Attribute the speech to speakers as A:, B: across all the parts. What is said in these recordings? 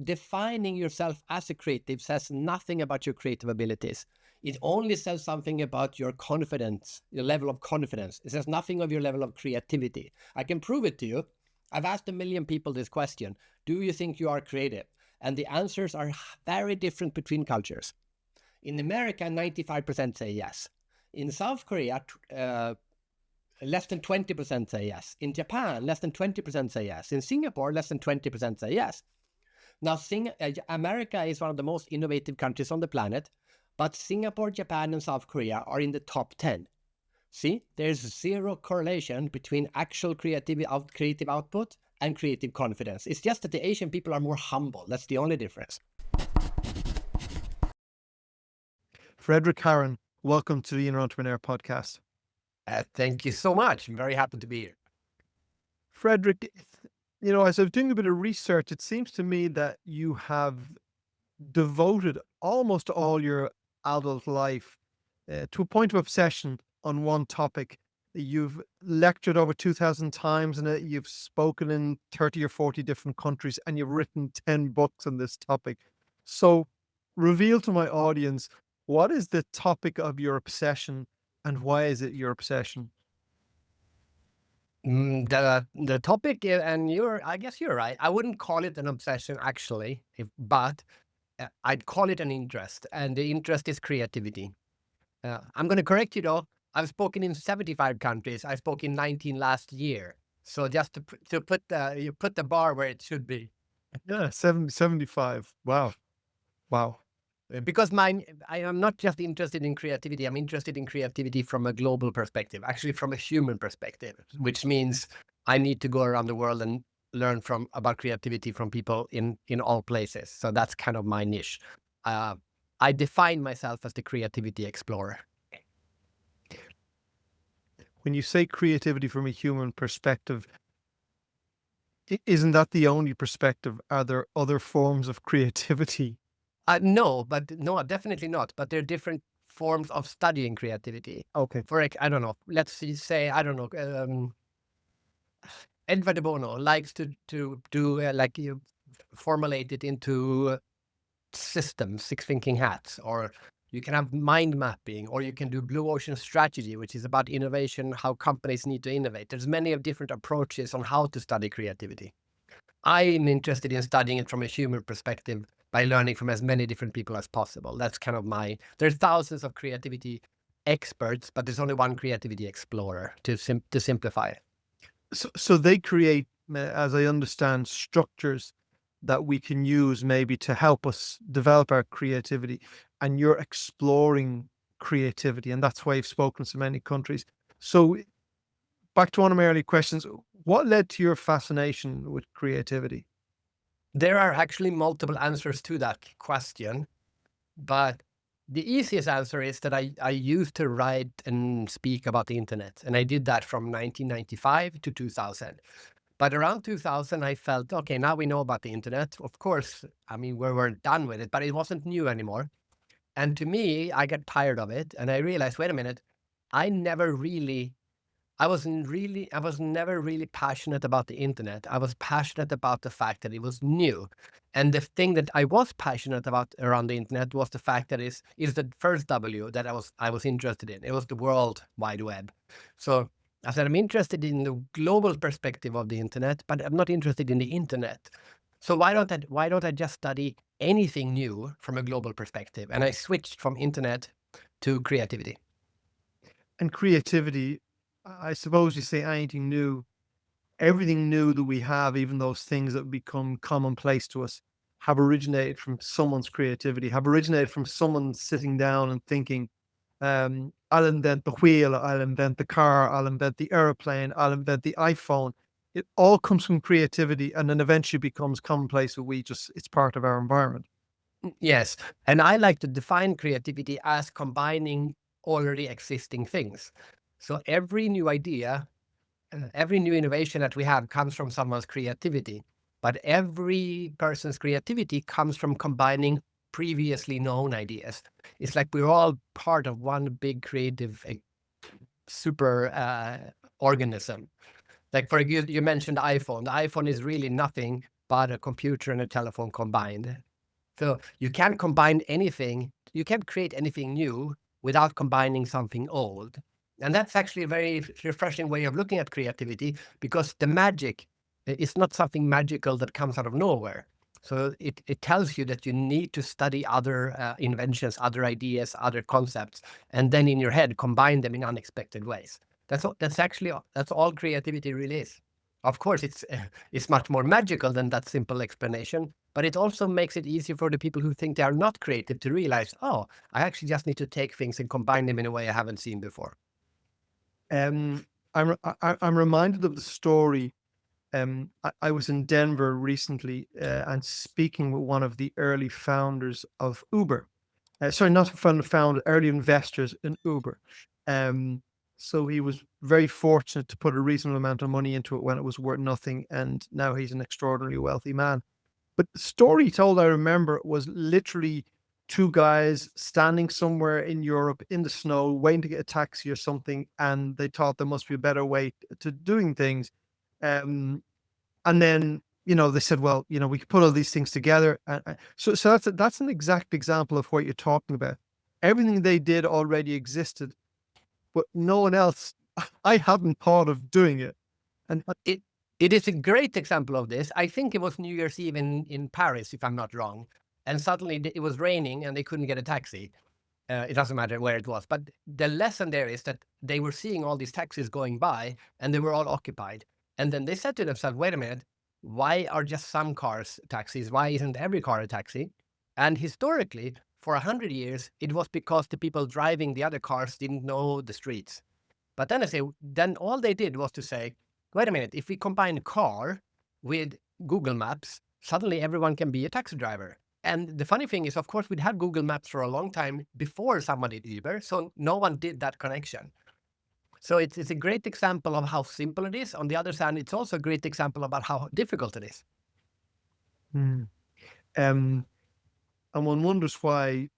A: defining yourself as a creative says nothing about your creative abilities. It only says something about your confidence, your level of confidence. It says nothing of your level of creativity. I can prove it to you. I've asked 1 million people this question. Do you think you are creative? And the answers are very different between cultures. In America, 95% say yes. In South Korea, less than 20% say yes. In Japan, less than 20% say yes. In Singapore, less than 20% say yes. Now, America is one of the most innovative countries on the planet, but Singapore, Japan, and South Korea are in the top 10. See, there's zero correlation between actual creative output and creative confidence. It's just that the Asian people are more humble. That's the only difference.
B: Fredrik Haren, welcome to the Inner Entrepreneur podcast.
A: Thank you so much. I'm very happy to be here.
B: Fredrik, as I was doing a bit of research, it seems to me that you have devoted almost all your adult life to a point of obsession on one topic. You've lectured over 2,000 times and you've spoken in 30 or 40 different countries and you've written 10 books on this topic. So reveal to my audience, what is the topic of your obsession and why is it your obsession?
A: The topic, and I guess you're right. I wouldn't call it an obsession actually, but I'd call it an interest, and the interest is creativity. I'm going to correct you though. I've spoken in 75 countries. I spoke in 19 last year. So just to put the bar where it should be.
B: Yeah, 75. Wow.
A: Because I am not just interested in creativity. I'm interested in creativity from a global perspective, actually from a human perspective, which means I need to go around the world and learn about creativity from people in all places. So that's kind of my niche. I define myself as the creativity explorer.
B: When you say creativity from a human perspective, isn't that the only perspective? Are there other forms of creativity?
A: No, definitely not. But there are different forms of studying creativity.
B: Okay.
A: I don't know. Let's say, I don't know. Edward de Bono likes to do formulate it into systems, 6 thinking hats, or you can have mind mapping, or you can do blue ocean strategy, which is about innovation, how companies need to innovate. There's many of different approaches on how to study creativity. I'm interested in studying it from a human perspective by learning from as many different people as possible. That's kind of there's thousands of creativity experts, but there's only one creativity explorer to simplify it.
B: So they create, as I understand, structures that we can use maybe to help us develop our creativity, and you're exploring creativity, and that's why you've spoken to so many countries. So back to one of my early questions, what led to your fascination with creativity?
A: There are actually multiple answers to that question, but the easiest answer is that I used to write and speak about the internet, and I did that from 1995 to 2000. But around 2000, I felt, okay, now we know about the internet. Of course, I mean, we weren't done with it, but it wasn't new anymore. And to me, I got tired of it, and I realized, wait a minute, I was never really passionate about the internet. I was passionate about the fact that it was new. And the thing that I was passionate about around the internet was the fact that is the first W that I was interested in. It was the World Wide Web. So I said, I'm interested in the global perspective of the internet, but I'm not interested in the internet. So why don't I just study anything new from a global perspective? And I switched from internet to creativity.
B: And creativity, I suppose you say anything new, everything new that we have, even those things that become commonplace to us, have originated from someone's creativity, have originated from someone sitting down and thinking, I'll invent the wheel, I'll invent the car, I'll invent the airplane, I'll invent the iPhone. It all comes from creativity and then eventually becomes commonplace. It's part of our environment.
A: Yes. And I like to define creativity as combining already existing things. So every new idea, every new innovation that we have comes from someone's creativity. But every person's creativity comes from combining previously known ideas. It's like we're all part of one big creative super organism. Like you mentioned the iPhone. The iPhone is really nothing but a computer and a telephone combined. So you can't combine anything, you can't create anything new without combining something old. And that's actually a very refreshing way of looking at creativity, because the magic is not something magical that comes out of nowhere. So it tells you that you need to study other inventions, other ideas, other concepts, and then in your head combine them in unexpected ways. That's all creativity really is. Of course, it's much more magical than that simple explanation, but it also makes it easier for the people who think they are not creative to realize, oh, I actually just need to take things and combine them in a way I haven't seen before.
B: I'm reminded of the story. I was in Denver recently and speaking with one of the early founders of Uber. Sorry, not founder, early investors in Uber. So he was very fortunate to put a reasonable amount of money into it when it was worth nothing, and now he's an extraordinarily wealthy man. But the story he told, I remember, was literally two guys standing somewhere in Europe in the snow, waiting to get a taxi or something, and they thought there must be a better way to doing things. And then, they said, well, we could put all these things together. So that's an exact example of what you're talking about. Everything they did already existed, but no one else, I hadn't thought of doing it. And
A: It is a great example of this. I think it was New Year's Eve in Paris, if I'm not wrong. And suddenly it was raining and they couldn't get a taxi. It doesn't matter where it was. But the lesson there is that they were seeing all these taxis going by and they were all occupied. And then they said to themselves, wait a minute, why are just some cars taxis? Why isn't every car a taxi? And historically, for 100 years, it was because the people driving the other cars didn't know the streets. But then all they did was to say, wait a minute, if we combine car with Google Maps, suddenly everyone can be a taxi driver. And the funny thing is, of course, we'd had Google Maps for a long time before someone did Uber, so no one did that connection. So it's a great example of how simple it is. On the other hand, it's also a great example about how difficult it is.
B: And one wonders why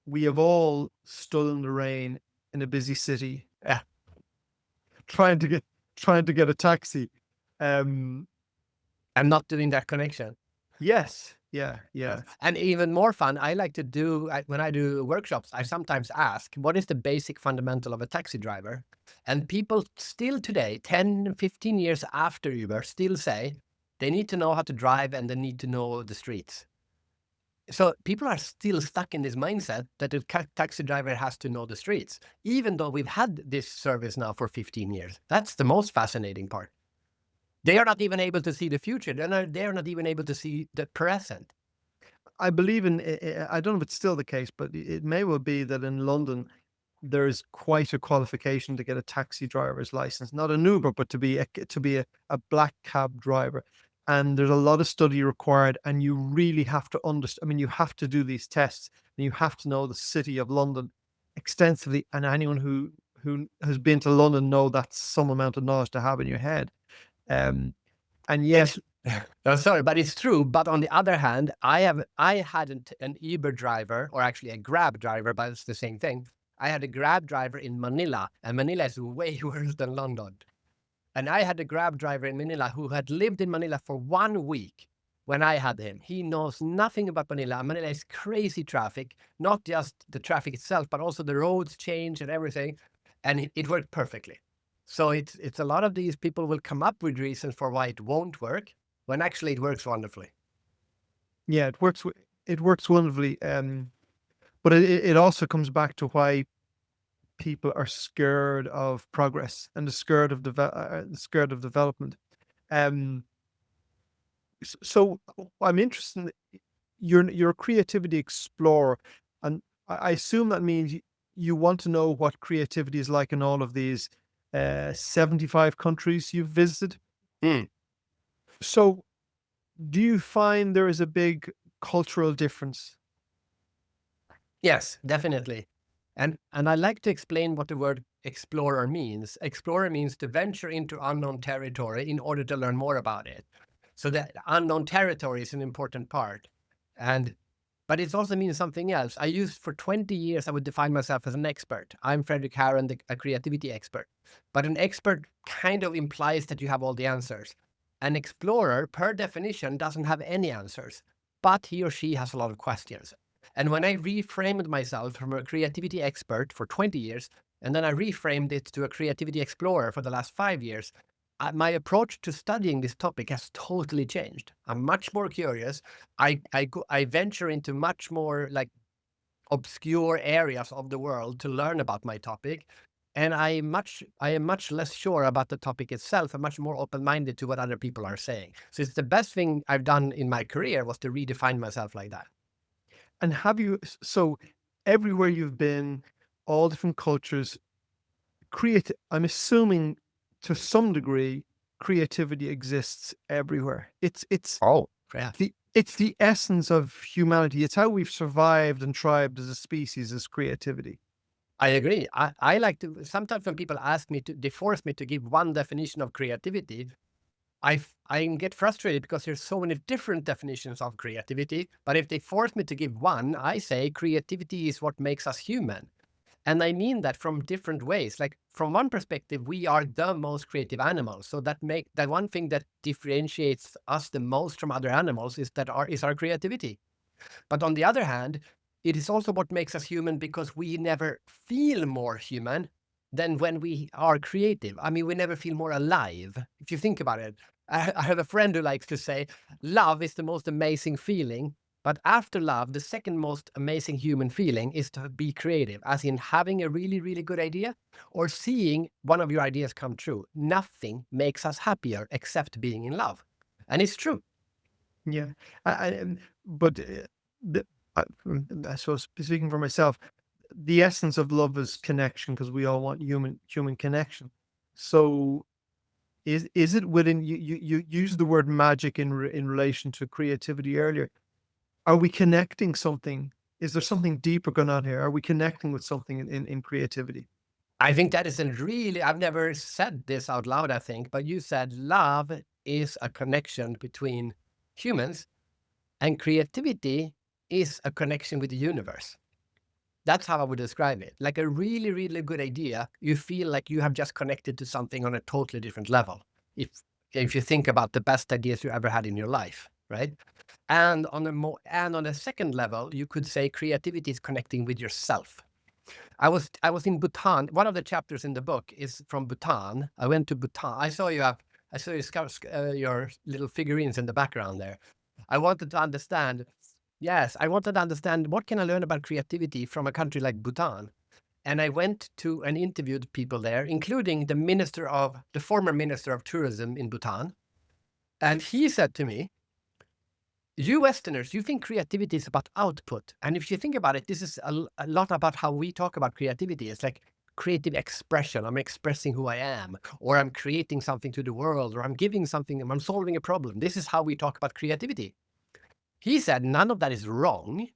B: we have all stood in the rain in a busy city, trying to get a taxi,
A: and not doing that connection.
B: Yes. Yeah.
A: And even more fun, I like to do, when I do workshops, I sometimes ask, what is the basic fundamental of a taxi driver? And people still today, 10, 15 years after Uber, still say they need to know how to drive and they need to know the streets. So people are still stuck in this mindset that a taxi driver has to know the streets, even though we've had this service now for 15 years. That's the most fascinating part. They are not even able to see the future. They're not even able to see the present.
B: I believe I don't know if it's still the case, but it may well be that in London, there is quite a qualification to get a taxi driver's license, not an Uber, but to be a black cab driver. And there's a lot of study required, and you really have to understand. I mean, you have to do these tests, and you have to know the city of London extensively. And anyone who has been to London know that's some amount of knowledge to have in your head. And yes,
A: no, sorry, but it's true. But on the other hand, I had an Uber driver, or actually a Grab driver, but it's the same thing. I had a Grab driver in Manila, and Manila is way worse than London. And I had a Grab driver in Manila who had lived in Manila for 1 week when I had him. He knows nothing about Manila. Manila is crazy traffic, not just the traffic itself, but also the roads change and everything. And it worked perfectly. So it's a lot of these people will come up with reasons for why it won't work, when actually it works wonderfully.
B: Yeah, it works wonderfully. But it also comes back to why people are scared of progress and scared of development. So I'm interested in you're a creativity explorer, and I assume that means you want to know what creativity is like in all of these 75 countries you've visited. So do you find there is a big cultural difference?
A: Yes, definitely. And I like to explain what the word explorer means. Explorer means to venture into unknown territory in order to learn more about it. So that unknown territory is an important part. But it also means something else. For 20 years, I would define myself as an expert. I'm Fredrik Haren, a creativity expert. But an expert kind of implies that you have all the answers. An explorer, per definition, doesn't have any answers, but he or she has a lot of questions. And when I reframed myself from a creativity expert for 20 years, and then I reframed it to a creativity explorer for the last 5 years, my approach to studying this topic has totally changed. I'm much more curious. I venture into much more like obscure areas of the world to learn about my topic. And I am much less sure about the topic itself. I'm much more open-minded to what other people are saying. So it's the best thing I've done in my career was to redefine myself like that.
B: And so everywhere you've been, all different cultures, I'm assuming to some degree, creativity exists everywhere. It's
A: Oh, yeah.
B: it's the essence of humanity. It's how we've survived and thrived as a species, is creativity.
A: I agree. I like to, sometimes when people ask me they force me to give one definition of creativity, I get frustrated because there's so many different definitions of creativity. But if they force me to give one, I say creativity is what makes us human. And I mean that from different ways. Like from one perspective, we are the most creative animals. So that one thing that differentiates us the most from other animals is our creativity. But on the other hand, it is also what makes us human because we never feel more human than when we are creative. I mean, we never feel more alive. If you think about it, I have a friend who likes to say, love is the most amazing feeling. But after love, the second most amazing human feeling is to be creative, as in having a really, really good idea or seeing one of your ideas come true. Nothing makes us happier except being in love. And it's true.
B: Yeah. But I suppose, speaking for myself, the essence of love is connection, because we all want human connection. So is it within you used the word magic in relation to creativity earlier? Are we connecting something? Is there something deeper going on here? Are we connecting with something in creativity?
A: I think that is I've never said this out loud, I think, but you said love is a connection between humans and creativity is a connection with the universe. That's how I would describe it. Like a really, really good idea, you feel like you have just connected to something on a totally different level. If you think about the best ideas you ever had in your life, right? And on a second level, you could say creativity is connecting with yourself. I was in Bhutan. One of the chapters in the book is from Bhutan. I went to Bhutan. I saw your little figurines in the background there. I wanted to understand. Yes, I wanted to understand what can I learn about creativity from a country like Bhutan. And I went to and interviewed people there, including the former minister of tourism in Bhutan. And he said to me, you Westerners, you think creativity is about output. And if you think about it, this is a lot about how we talk about creativity. It's like creative expression. I'm expressing who I am, or I'm creating something to the world, or I'm giving something, I'm solving a problem. This is how we talk about creativity. He said none of that is wrong,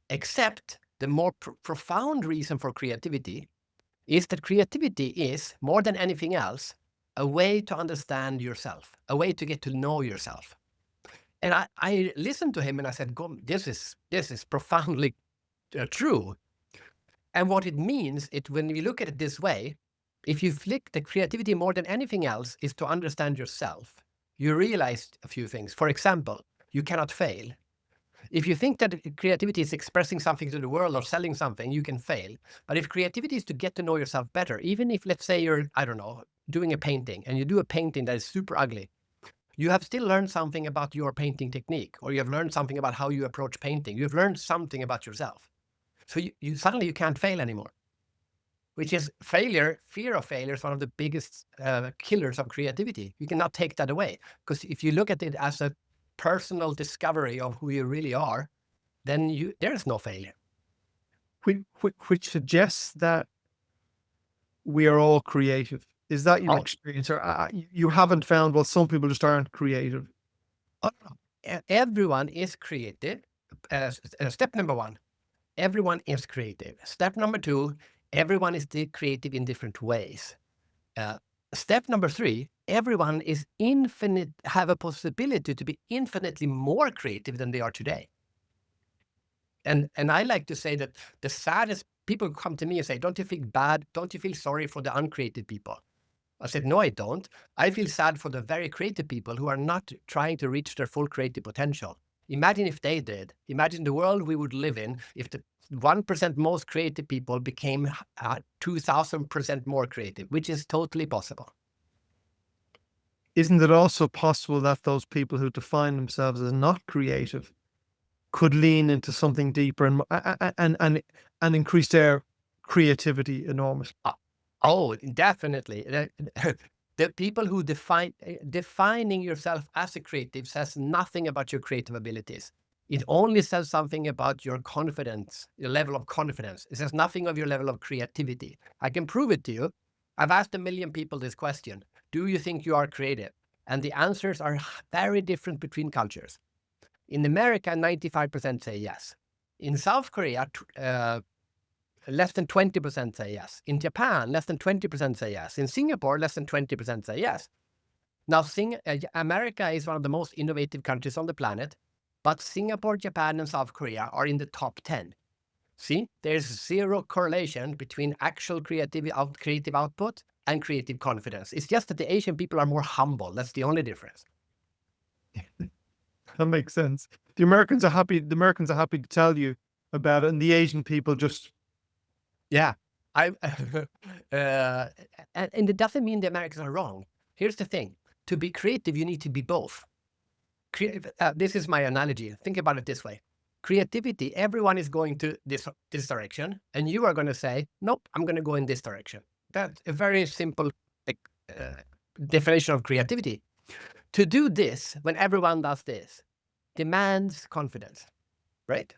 A: except the more profound reason for creativity is that creativity is, more than anything else, a way to understand yourself, a way to get to know yourself. And I listened to him and I said, this is profoundly true. And what it means, when you look at it this way, if you flick the creativity more than anything else is to understand yourself, you realize a few things. For example, you cannot fail. If you think that creativity is expressing something to the world or selling something, you can fail. But if creativity is to get to know yourself better, even if, let's say you're, I don't know, doing a painting and you do a painting that is super ugly, you have still learned something about your painting technique, or you have learned something about how you approach painting. You've learned something about yourself. So you suddenly you can't fail anymore, which is fear of failure is one of the biggest killers of creativity. You cannot take that away, because if you look at it as a personal discovery of who you really are, then there's no failure.
B: Which suggests that we are all creative. Is that your experience, or you haven't found? Well, some people just aren't creative.
A: Everyone is creative. Step number one, everyone is creative. Step number two, everyone is creative in different ways. Step number three, everyone is have a possibility to be infinitely more creative than they are today. And I like to say that the saddest people come to me and say, don't you feel bad? Don't you feel sorry for the uncreative people? I said, no, I don't. I feel sad for the very creative people who are not trying to reach their full creative potential. Imagine if they did. Imagine the world we would live in if the 1% most creative people became 2,000% more creative, which is totally possible.
B: Isn't it also possible that those people who define themselves as not creative could lean into something deeper and increase their creativity enormously?
A: Oh, definitely. The people who defining yourself as a creative says nothing about your creative abilities. It only says something about your confidence, your level of confidence. It says nothing of your level of creativity. I can prove it to you. I've asked 1 million people this question. Do you think you are creative? And the answers are very different between cultures. In America, 95% say yes. In South Korea, less than 20% say yes. In Japan, less than 20% say yes. In Singapore, less than 20% say yes. Now, America is one of the most innovative countries on the planet, but Singapore, Japan, and South Korea are in the top 10. See, there's zero correlation between actual creative output and creative confidence. It's just that the Asian people are more humble. That's the only difference.
B: That makes sense. The Americans are happy to tell you about it, and the Asian people just...
A: Yeah. And it doesn't mean the Americans are wrong. Here's the thing. To be creative, you need to be both. This is my analogy. Think about it this way. Creativity, everyone is going to this direction, and you are going to say, nope, I'm going to go in this direction. That's a very simple definition of creativity. To do this, when everyone does this, demands confidence, right?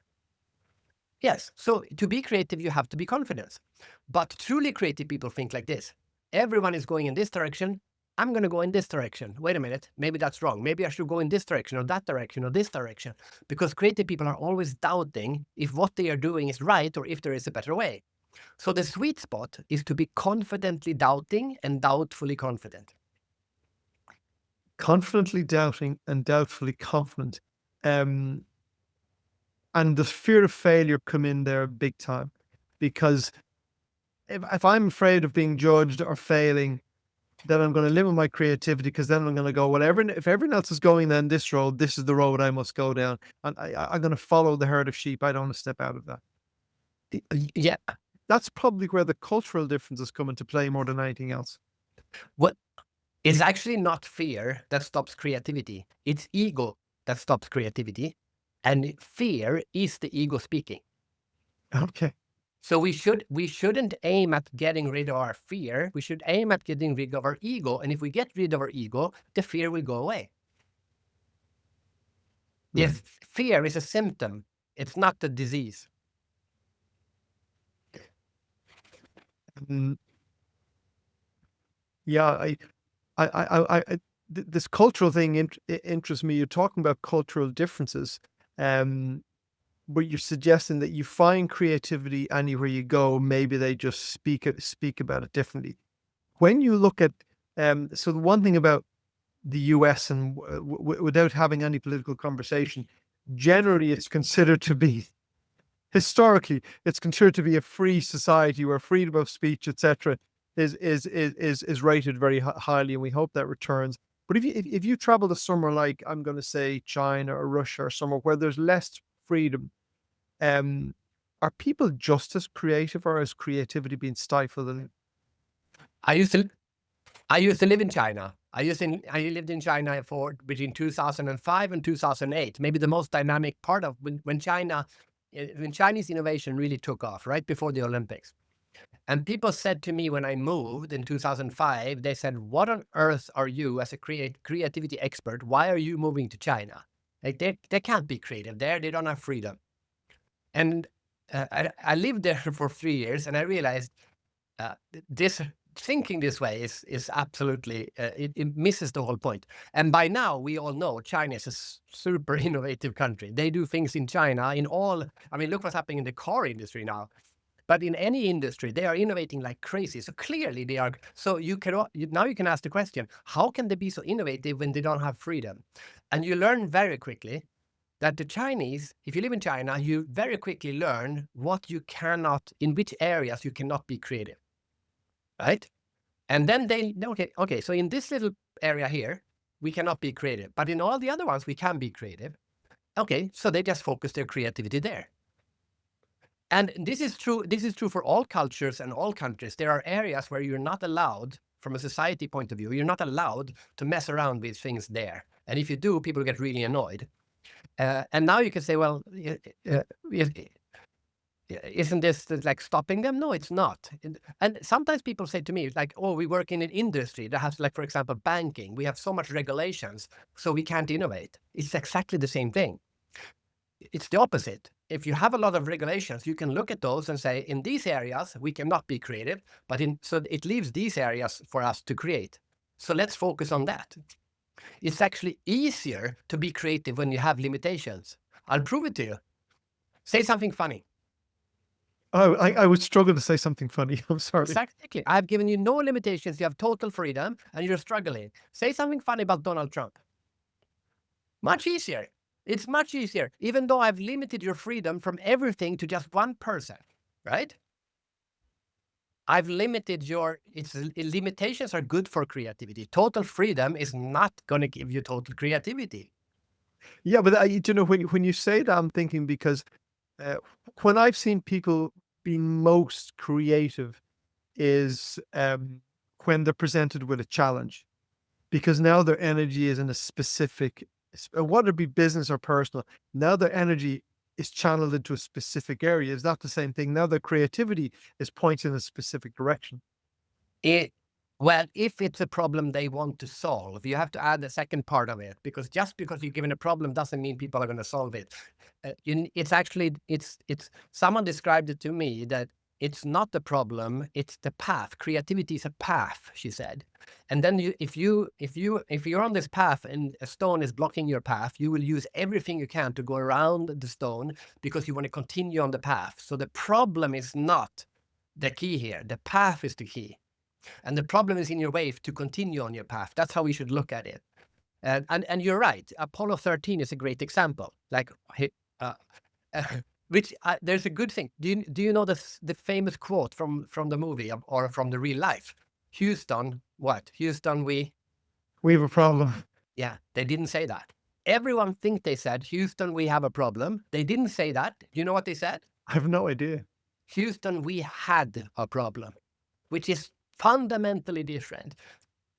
A: Yes. So to be creative, you have to be confident. But truly creative people think like this. Everyone is going in this direction. I'm going to go in this direction. Wait a minute. Maybe that's wrong. Maybe I should go in this direction or that direction or this direction. Because creative people are always doubting if what they are doing is right or if there is a better way. So the sweet spot is to be confidently doubting and doubtfully confident.
B: Confidently doubting and doubtfully confident. And the fear of failure come in there big time, because if I'm afraid of being judged or failing, then I'm going to limit my creativity, because then I'm going to go, well, if everyone else is going down this road, this is the road I must go down. And I'm going to follow the herd of sheep. I don't want to step out of that.
A: Yeah.
B: That's probably where the cultural differences come into play more than anything else.
A: What is actually not fear that stops creativity. It's ego that stops creativity. And fear is the ego speaking.
B: Okay.
A: So we shouldn't aim at getting rid of our fear. We should aim at getting rid of our ego. And if we get rid of our ego, the fear will go away.
B: Right.
A: Yes, fear is a symptom. It's not the disease.
B: Yeah, this cultural thing interests me. You're talking about cultural differences, but you're suggesting that you find creativity anywhere you go. Maybe they just speak about it differently. When you look at, so the one thing about the US, and without having any political conversation, generally it's considered to be, historically, it's considered to be a free society where freedom of speech, etc., is rated very highly, and we hope that returns. But if you travel to somewhere like, I'm going to say, China or Russia or somewhere where there's less freedom, are people just as creative, or is creativity being stifled? And
A: I used to live in China. I lived in China for between 2005 and 2008. Maybe the most dynamic part of when Chinese innovation really took off, right before the Olympics. And people said to me when I moved in 2005, they said, what on earth are you as a creativity expert? Why are you moving to China? Like they can't be creative there. They don't have freedom. And I lived there for 3 years, and I realized thinking this way is absolutely, it misses the whole point. And by now, we all know China is a super innovative country. They do things in China look what's happening in the car industry now. But in any industry, they are innovating like crazy. So clearly they are. So now you can ask the question, how can they be so innovative when they don't have freedom? And you learn very quickly that the Chinese, if you live in China, you very quickly learn in which areas you cannot be creative, right? And then okay, so in this little area here, we cannot be creative, but in all the other ones, we can be creative. Okay, so they just focus their creativity there. And this is true for all cultures and all countries. There are areas where you're not allowed, from a society point of view, you're not allowed to mess around with things there. And if you do, people get really annoyed. And now you can say, well, isn't this like stopping them? No, it's not. And sometimes people say to me, like, oh, we work in an industry that has, like, for example, banking. We have so much regulations, so we can't innovate. It's exactly the same thing. It's the opposite. If you have a lot of regulations, you can look at those and say, in these areas, we cannot be creative, but so it leaves these areas for us to create. So let's focus on that. It's actually easier to be creative when you have limitations. I'll prove it to you. Say something funny.
B: Oh, I would struggle to say something funny. I'm sorry.
A: Exactly. I've given you no limitations. You have total freedom and you're struggling. Say something funny about Donald Trump. Much easier. It's much easier, even though I've limited your freedom from everything to just one person, right? I've limited limitations are good for creativity. Total freedom is not going to give you total creativity.
B: Yeah, but when you say that, I'm thinking because when I've seen people be most creative is when they're presented with a challenge, because now their energy is in a specific, whether it be business or personal, now their energy is channeled into a specific area. It's not the same thing. Now their creativity is pointing in a specific direction.
A: Well, if it's a problem they want to solve, you have to add the second part of it, because just because you're given a problem doesn't mean people are going to solve it. It's someone described it to me that it's not the problem, it's the path. Creativity is a path, she said. And then if you're on this path and a stone is blocking your path, you will use everything you can to go around the stone because you want to continue on the path. So the problem is not the key here. The path is the key. And the problem is in your way to continue on your path. That's how we should look at it. And you're right. Apollo 13 is a great example. Like, there's a good thing. Do you know the famous quote from the movie or from the real life? Houston, what? Houston, we
B: have a problem.
A: Yeah, they didn't say that. Everyone think they said, Houston, we have a problem. They didn't say that. You know what they said?
B: I have no idea. Houston,
A: we had a problem, which is fundamentally different.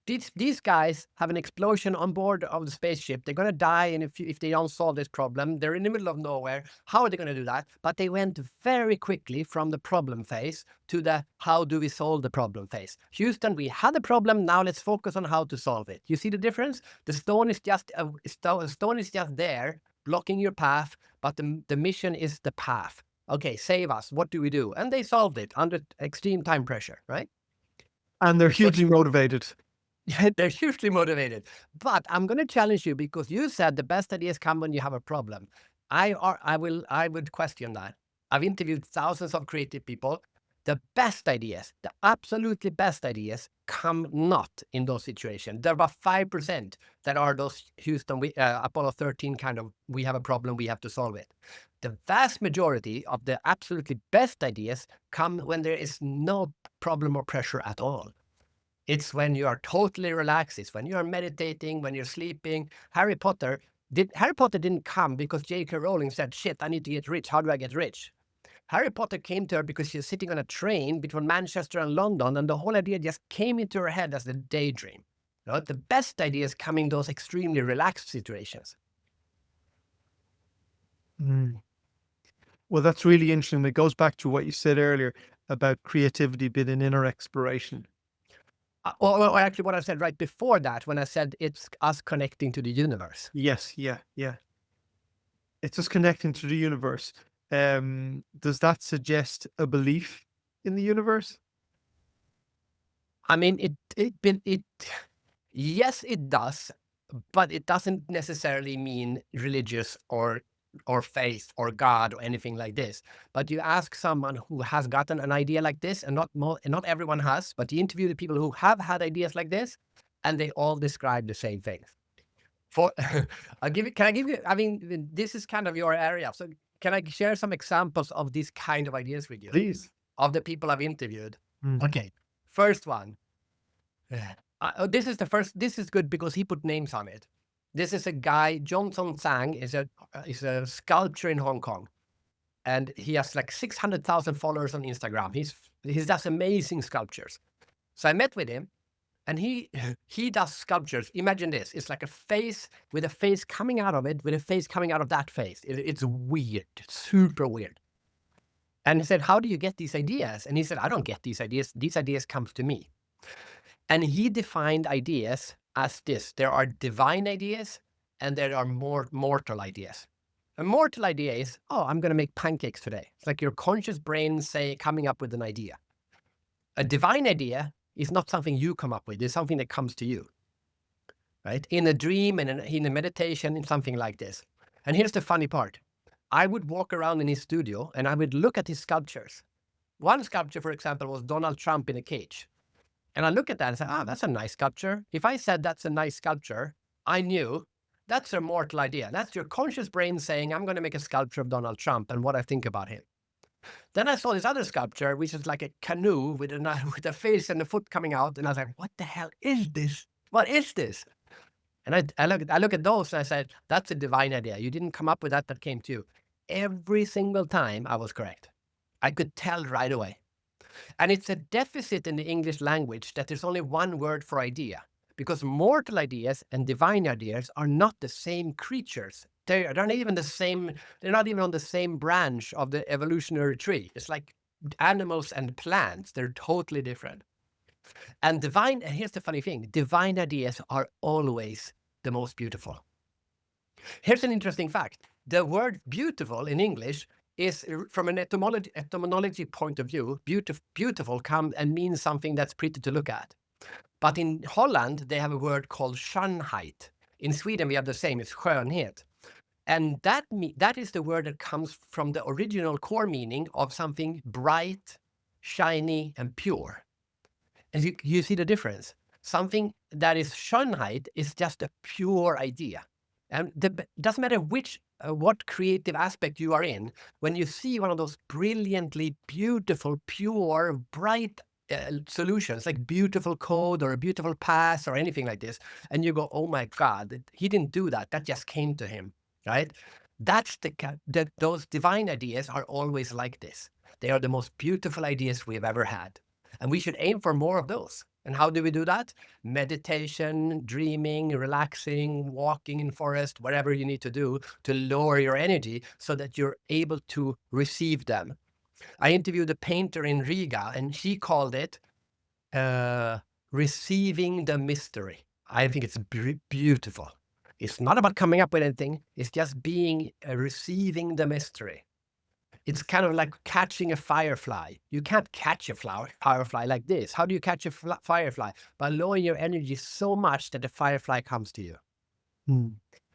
A: These guys have an explosion on board of the spaceship. They're going to die if they don't solve this problem. They're in the middle of nowhere. How are they going to do that? But they went very quickly from the problem phase to the how do we solve the problem phase. Houston, we had a problem. Now let's focus on how to solve it. You see the difference? The stone is just there blocking your path, but the mission is the path. Okay, save us. What do we do? And they solved it under extreme time pressure, right?
B: And they're hugely motivated.
A: They're hugely motivated. But I'm going to challenge you because you said the best ideas come when you have a problem. I would question that. I've interviewed thousands of creative people. The best ideas, the absolutely best ideas, come not in those situations. There are about 5% that are those Houston, Apollo 13 kind of, we have a problem, we have to solve it. The vast majority of the absolutely best ideas come when there is no problem or pressure at all. It's when you are totally relaxed. It's when you are meditating, when you're sleeping. Harry Potter didn't come because J.K. Rowling said, shit, I need to get rich. How do I get rich? Harry Potter came to her because she was sitting on a train between Manchester and London, and the whole idea just came into her head as a daydream. You know, the best ideas come in those extremely relaxed situations.
B: Well, that's really interesting. It goes back to what you said earlier about creativity being an inner exploration.
A: Or actually what I said right before that, when I said it's us connecting to the universe.
B: Yes, yeah. It's us connecting to the universe. Does that suggest a belief in the universe?
A: I mean, yes, it does, but it doesn't necessarily mean religious or faith or God or anything like this. But you ask someone who has gotten an idea like this, and not everyone has, but you interview the people who have had ideas like this, and they all describe the same things. Can I give you, I mean, this is kind of your area. So can I share some examples of these kind of ideas with you?
B: Please.
A: Of the people I've interviewed. Okay. First one. This is the first. This is good because he put names on it. This is a guy. Johnson Sang is a sculptor in Hong Kong, and he has like 600,000 followers on Instagram. He does amazing sculptures. So I met with him, and he does sculptures. Imagine this: it's like a face with a face coming out of it, with a face coming out of that face. It's weird, super weird. And he said, "How do you get these ideas?" And he said, "I don't get these ideas. These ideas come to me." And he defined ideas as this: there are divine ideas and there are more mortal ideas. A mortal idea is, oh, I'm going to make pancakes today. It's like your conscious brain coming up with an idea. A divine idea is not something you come up with. It's something that comes to you, right? In a dream and in a meditation, in something like this. And here's the funny part. I would walk around in his studio and I would look at his sculptures. One sculpture, for example, was Donald Trump in a cage. And I look at that and say, that's a nice sculpture. If I said that's a nice sculpture, I knew that's a mortal idea. That's your conscious brain saying, I'm going to make a sculpture of Donald Trump and what I think about him. Then I saw this other sculpture, which is like a canoe with a face and a foot coming out. And I was like, what the hell is this? What is this? And I look at those and I said, that's a divine idea. You didn't come up with that came to you. Every single time I was correct. I could tell right away. And it's a deficit in the English language that there's only one word for idea, because mortal ideas and divine ideas are not the same creatures. They're not even the same. They're not even on the same branch of the evolutionary tree. It's like animals and plants. They're totally different. And here's the funny thing, divine ideas are always the most beautiful. Here's an interesting fact. The word beautiful in English is, from an etymology point of view, beautiful comes and means something that's pretty to look at. But in Holland, they have a word called skönheid. In Sweden, we have the same, it's skönhet. And that is the word that comes from the original core meaning of something bright, shiny, and pure. And you see the difference. Something that is skönheid is just a pure idea. And it doesn't matter what creative aspect you are in, when you see one of those brilliantly beautiful, pure, bright solutions, like beautiful code or a beautiful pass or anything like this, and you go, oh my God, he didn't do that. That just came to him, right? That's those divine ideas are always like this. They are the most beautiful ideas we've ever had. And we should aim for more of those. And how do we do that? Meditation, dreaming, relaxing, walking in forest, whatever you need to do to lower your energy so that you're able to receive them. I interviewed a painter in Riga, and she called it receiving the mystery. I think it's beautiful. It's not about coming up with anything. It's just receiving the mystery. It's kind of like catching a firefly. You can't catch a firefly like this. How do you catch a firefly? By lowering your energy so much that the firefly comes to you.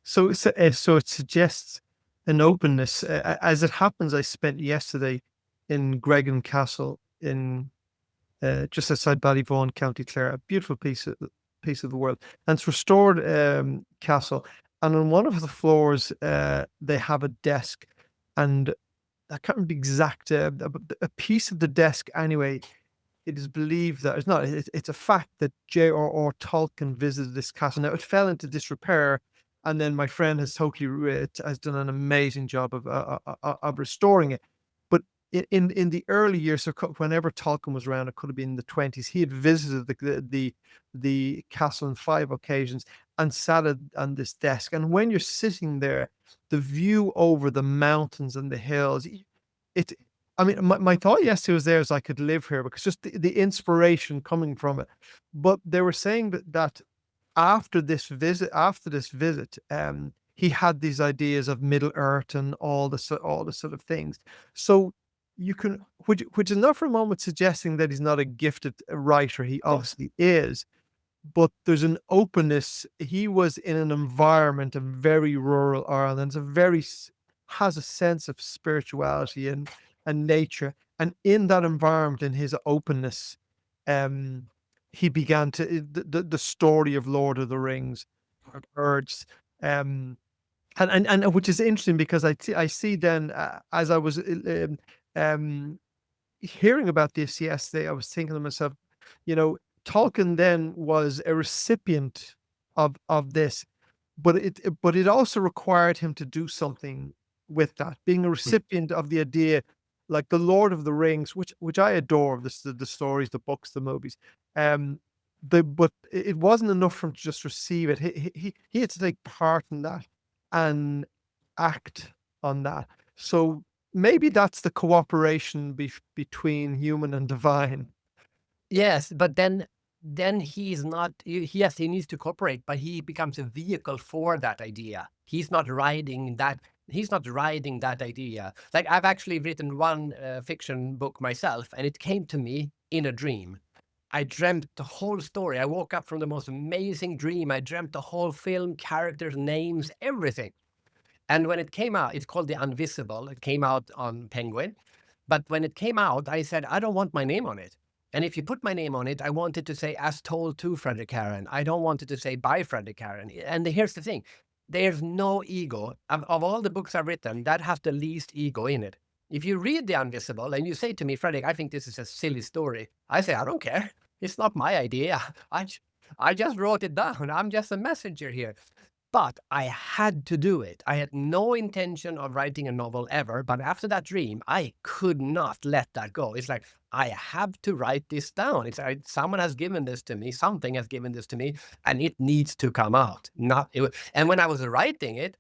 B: So it suggests an openness. As it happens, I spent yesterday in Gregan Castle in just outside Ballyvaughan, County Clare, a beautiful piece of the world. And it's restored castle. And on one of the floors, they have a desk, and I can't remember the exact, a piece of the desk anyway. It is believed that it's a fact that J.R.R. Tolkien visited this castle. Now, it fell into disrepair, and then my friend has has done an amazing job of restoring it. But in the early years, so whenever Tolkien was around, it could have been in the 20s, he had visited the castle on 5 occasions and sat on this desk. And when you're sitting there, the view over the mountains and the hills, my thought yesterday was I could live here, because just the inspiration coming from it. But they were saying that after this visit, he had these ideas of Middle Earth and all the sort of things. So you can, which is not for a moment suggesting that he's not a gifted writer. He obviously is. But there's an openness. He was in an environment of very rural Ireland, has a sense of spirituality and nature. And in that environment, in his openness, he began the story of Lord of the Rings, birds, and which is interesting, because I see then, as I was hearing about this yesterday, I was thinking to myself, Tolkien then was a recipient of this, but it also required him to do something with that, being a recipient of the idea, like the Lord of the Rings, which I adore, the stories, the books, the movies. But it wasn't enough for him to just receive it. He had to take part in that and act on that. So maybe that's the cooperation between human and divine.
A: Yes, but then he's not. Yes, he needs to cooperate, but he becomes a vehicle for that idea. He's not riding that. He's not riding that idea. Like I've actually written one fiction book myself, and it came to me in a dream. I dreamt the whole story. I woke up from the most amazing dream. I dreamt the whole film, characters, names, everything. And when it came out, it's called The Unvisible. It came out on Penguin. But when it came out, I said, I don't want my name on it. And if you put my name on it, I want it to say, as told to Fredrik Haren. I don't want it to say, by Fredrik Haren. And here's the thing. There's no ego. Of all the books I've written, that has the least ego in it. If you read The Unvisible and you say to me, Fredrik, I think this is a silly story, I say, I don't care. It's not my idea. I just wrote it down. I'm just a messenger here. But I had to do it. I had no intention of writing a novel ever. But after that dream, I could not let that go. It's like, I have to write this down. It's like someone has given this to me. Something has given this to me, and it needs to come out. And when I was writing it,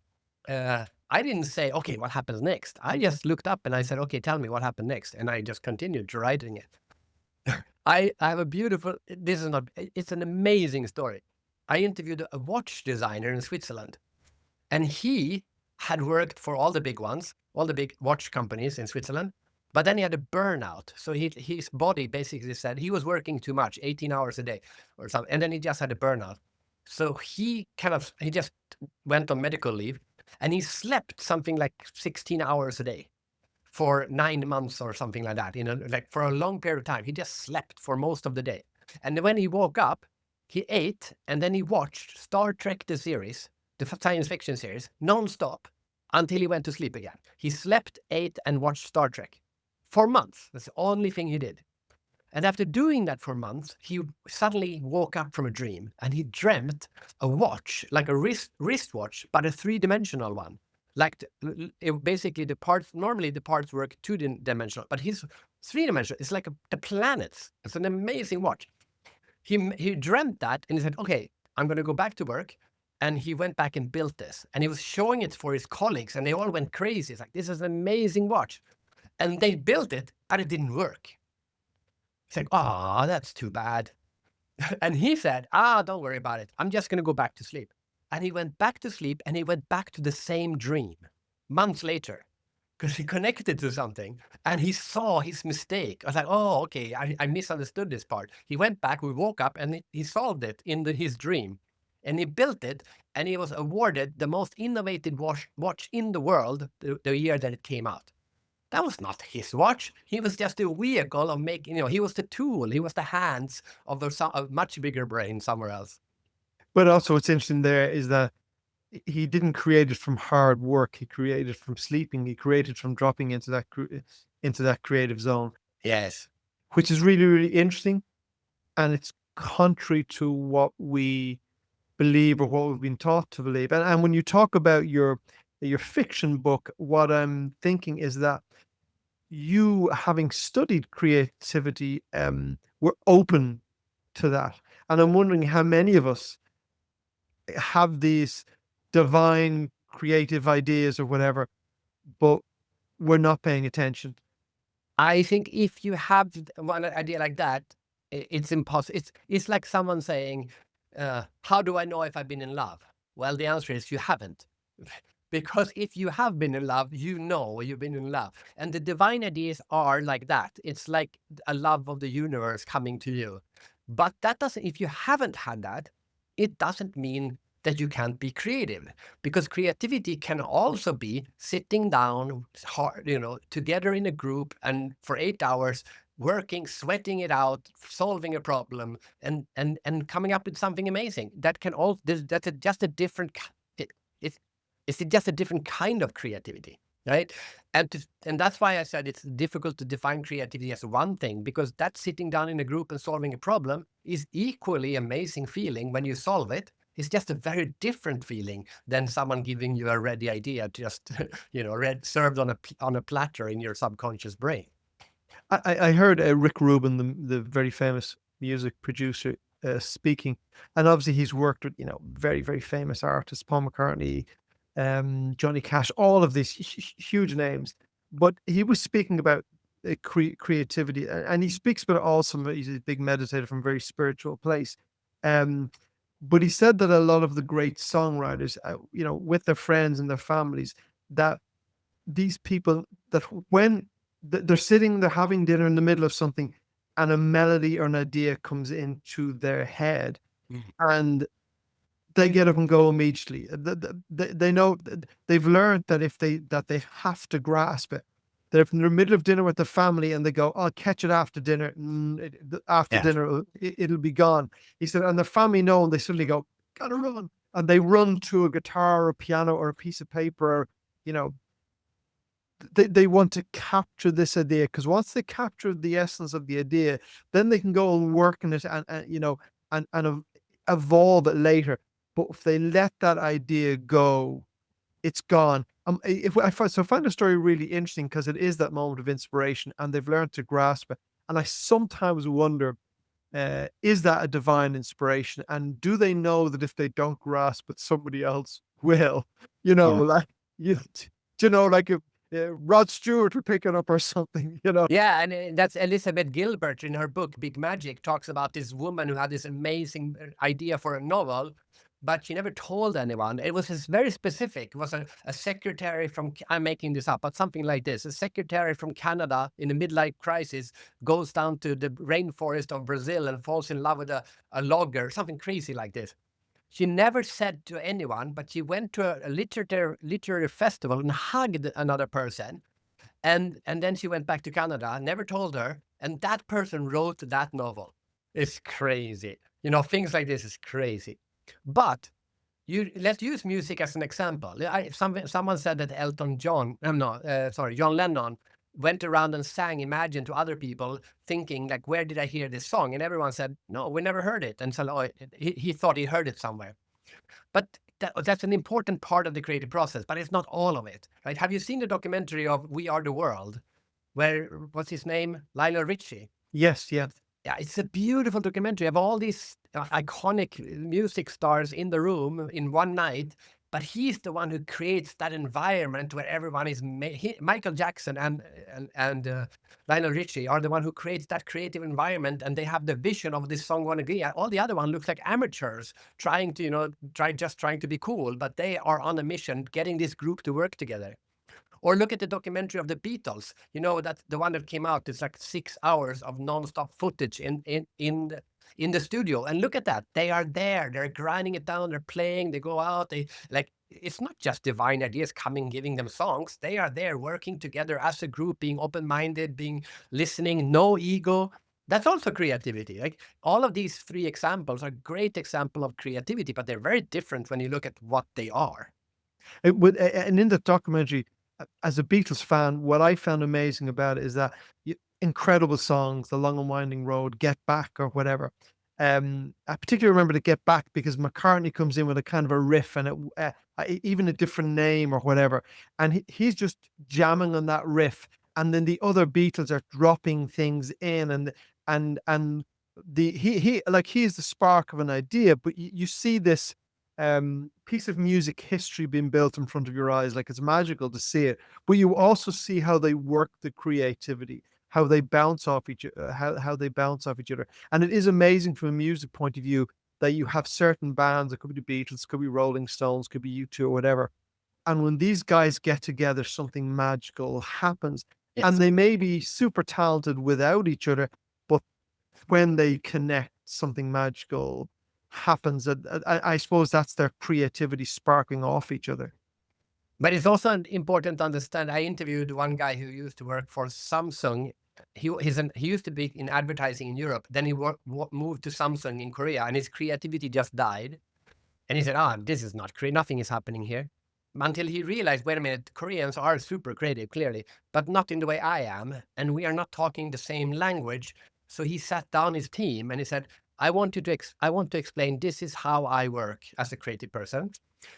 A: I didn't say, okay, what happens next? I just looked up and I said, okay, tell me what happened next. And I just continued to writing it. I have a beautiful, it's an amazing story. I interviewed a watch designer in Switzerland, and he had worked for all the big ones, all the big watch companies in Switzerland, but then he had a burnout. So his body basically said he was working too much, 18 hours a day or something, and then he just had a burnout. So he just went on medical leave, and he slept something like 16 hours a day for 9 months or something like that, like for a long period of time. He just slept for most of the day. And when he woke up, he ate, and then he watched Star Trek, the series, the science fiction series, non-stop until he went to sleep again. He slept, ate, and watched Star Trek for months. That's the only thing he did. And after doing that for months, he suddenly woke up from a dream, and he dreamt a watch, like a wristwatch, but a three-dimensional one. Like basically normally the parts work two-dimensional, but his three-dimensional. It's like the planets. It's an amazing watch. He dreamt that, and he said, okay, I'm going to go back to work. And he went back and built this, and he was showing it for his colleagues, and they all went crazy. It's like, this is an amazing watch. And they built it, but it didn't work. He's like, oh, that's too bad. And he said, don't worry about it. I'm just going to go back to sleep. And he went back to sleep, and he went back to the same dream months later, because he connected to something, and he saw his mistake. I was like, oh, okay, I misunderstood this part. He went back, we woke up, and he solved it in his dream. And he built it, and he was awarded the most innovative watch in the world the year that it came out. That was not his watch. He was just a vehicle of making, he was the tool. He was the hands of a much bigger brain somewhere else.
B: But also what's interesting there is that he didn't create it from hard work. He created it from sleeping. He created from dropping into that creative zone.
A: Yes.
B: Which is really, really interesting. And it's contrary to what we believe or what we've been taught to believe. And when you talk about your fiction book, what I'm thinking is that you, having studied creativity, were open to that. And I'm wondering how many of us have these divine creative ideas or whatever, but we're not paying attention.
A: I think if you have one idea like that, it's impossible. It's like someone saying, how do I know if I've been in love? Well, the answer is you haven't. Because if you have been in love, you know you've been in love. And the divine ideas are like that. It's like a love of the universe coming to you. But that doesn't, if you haven't had that, it doesn't mean that you can't be creative, because creativity can also be sitting down hard, together in a group, and for 8 hours working, sweating it out, solving a problem, and coming up with something amazing. That can also, just a different, it's just a different kind of creativity. right? And that's why I said it's difficult to define creativity as one thing, because that sitting down in a group and solving a problem is equally amazing feeling when you solve it. It's just a very different feeling than someone giving you a ready idea, just served on a platter in your subconscious brain.
B: I heard Rick Rubin, the very famous music producer, speaking, and obviously he's worked with very very famous artists, Paul McCartney, Johnny Cash, all of these huge names. But he was speaking about creativity, and he speaks about it also. He's a big meditator from a very spiritual place. Um, but he said that a lot of the great songwriters, with their friends and their families, that these people, that when they're sitting, they're having dinner in the middle of something, and a melody or an idea comes into their head,
A: Mhm.
B: and they get up and go immediately. They know, they've learned that they have to grasp it. They're in the middle of dinner with the family, and they go, "I'll catch it after dinner. After
A: Yeah.
B: dinner, it'll be gone." He said, and the family know, and they suddenly go, "Gotta run," and they run to a guitar or a piano or a piece of paper, or you know, they want to capture this idea, because once they capture the essence of the idea, then they can go and work in it, and evolve it later. But if they let that idea go, it's gone. If I find the story really interesting, because it is that moment of inspiration, and they've learned to grasp it. And I sometimes wonder, is that a divine inspiration? And do they know that if they don't grasp it, somebody else will?
A: Yeah.
B: Like like if Rod Stewart would pick it up or something.
A: Yeah, and that's Elizabeth Gilbert in her book Big Magic talks about this woman who had this amazing idea for a novel, but she never told anyone. It was very specific. It was a secretary from, I'm making this up, but something like this. A secretary from Canada in a midlife crisis goes down to the rainforest of Brazil and falls in love with a logger, something crazy like this. She never said to anyone, but she went to a literary festival and hugged another person, and then she went back to Canada, never told her, and that person wrote that novel. It's crazy. Things like this is crazy. But let's use music as an example. Someone said that John Lennon went around and sang Imagine to other people, thinking like, where did I hear this song? And everyone said, no, we never heard it. And so he thought he heard it somewhere. But that's an important part of the creative process, but it's not all of it, right? Have you seen the documentary of We Are the World, where, what's his name? Lionel Richie.
B: Yes, yes.
A: Yeah, it's a beautiful documentary of all these iconic music stars in the room in one night. But he's the one who creates that environment where everyone is. Michael Jackson and Lionel Richie are the one who creates that creative environment, and they have the vision of this song "Wanna Be." All the other one looks like amateurs trying to, trying to be cool, but they are on a mission, getting this group to work together. Or look at the documentary of the Beatles. That's the one that came out. It's like 6 hours of nonstop footage in the studio. And look at that. They are there. They're grinding it down. They're playing. They go out. It's not just divine ideas coming, giving them songs. They are there working together as a group, being open-minded, being listening, no ego. That's also creativity. Like, all of these three examples are great example of creativity, but they're very different when you look at what they are.
B: And in the documentary, as a Beatles fan, what I found amazing about it is that incredible songs, "The Long and Winding Road," "Get Back," or whatever. I particularly remember the "Get Back" because McCartney comes in with a kind of a riff, and even a different name or whatever, and he's just jamming on that riff, and then the other Beatles are dropping things in, and he's the spark of an idea, but you see this piece of music history being built in front of your eyes. Like, it's magical to see it, but you also see how they work the creativity, how they bounce off how they bounce off each other. And it is amazing from a music point of view that you have certain bands. It could be the Beatles, could be Rolling Stones, could be U2 or whatever. And when these guys get together, something magical happens. And
A: Yes.
B: they may be super talented without each other, but when they connect, something magical happens. I suppose that's their creativity sparking off each other.
A: But it's also important to understand. I interviewed one guy who used to work for Samsung. He used to be in advertising in Europe. Then he moved to Samsung in Korea, and his creativity just died. And he said, "Ah, this is not creative. Nothing is happening here." until he realized, wait a minute, Koreans are super creative, clearly, but not in the way I am. And we are not talking the same language. So he sat down his team and he said, I want to explain, this is how I work as a creative person.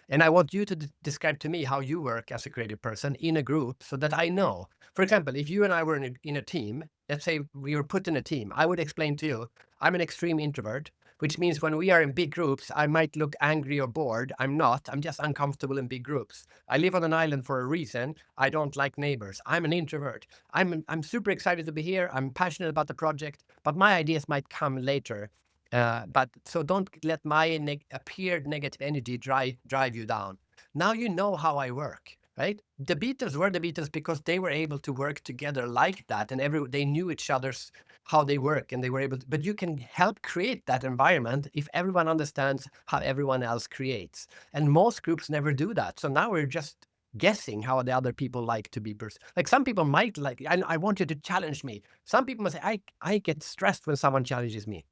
A: And I want you to describe to me how you work as a creative person in a group so that I know. For example, if you and I were in a team, let's say we were put in a team, I would explain to you, I'm an extreme introvert, which means when we are in big groups, I might look angry or bored. I'm not. I'm just uncomfortable in big groups. I live on an island for a reason. I don't like neighbors. I'm an introvert. I'm super excited to be here. I'm passionate about the project, but my ideas might come later. But so don't let my appeared negative energy drive you down. Now you know how I work, right? The Beatles were the Beatles because they were able to work together like that, and they knew each other's how they work, and they were able to. But you can help create that environment if everyone understands how everyone else creates, and most groups never do that. So now we're just guessing how the other people like to be. Like some people might like. I want you to challenge me. Some people must say, I get stressed when someone challenges me.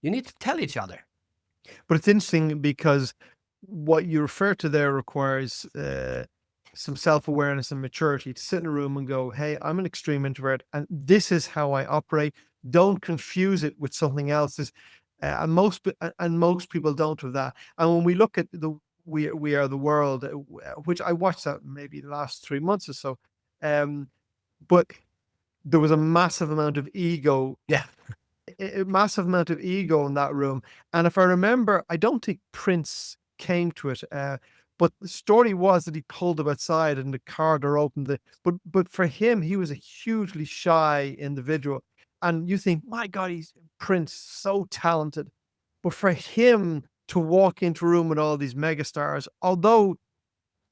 A: You need to tell each other.
B: But it's interesting because what you refer to there requires some self-awareness and maturity to sit in a room and go, hey, I'm an extreme introvert and this is how I operate. Don't confuse it with something else. And most people don't have that. And when we look at We Are the World, which I watched that maybe the last 3 months or so, but there was a massive amount of ego.
A: Yeah.
B: A massive amount of ego in that room. And if I remember, I don't think Prince came to it, but the story was that he pulled him outside and the car door opened. But for him, he was a hugely shy individual. And you think, my God, he's Prince, so talented. But for him to walk into a room with all these megastars, although